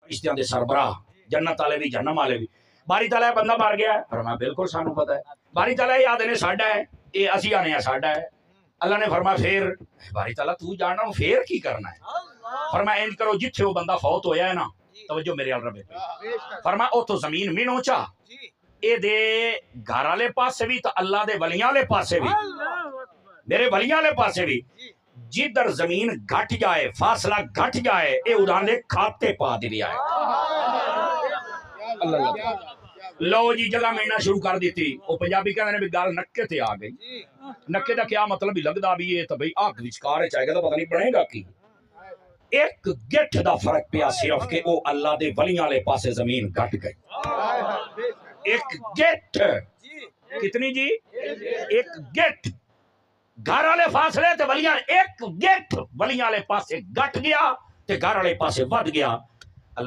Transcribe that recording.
रिश्तियां दे सरबराह, जन्नत वाले भी जहन्नम वाले भी। बारी तला बंदा मर गया है, फरमाया बिल्कुल सानू पता है। बारी तला ये आदे ने साडा है, ये असी आने हैं साडा है। अल्लाह ने फरमाया फिर बारी तला तू जानना फिर की करना है। फरमाया इंज करो, जिथे वो बंदा फौत होया है ना, तवज्जो मेरे अल रबे, फरमाया ओ तो जमीन मीनो चा ए दे घर वाले पासे भी तो अल्लाह दे वलियां वाले पासे भी, मेरे वलियां वाले पासे भी, जिधर जमीन घट जाए, फासला घट जाए, ये उड़ाने खाते पा दिया है। लो जी जगह मिलना शुरू कर दी थी। वो पंजाबी कहते हैं भी गल नक्के ते आ गई। नक्के का क्या मतलब भी लगता भी ये तो भाई आग विचकार चाहेगा तो पता नहीं बनेगा की। एक गिठ दा फर्क पिया सिर्फ के वो अल्लाह दे वलियां वाले पासे जमीन घट गई। एक गिठ कितनी जी? एक गिठ घर वाले फासले ते वलियां, एक गिठ वलियां वाले पासे घट गया ते घर वाले पासे वध गया।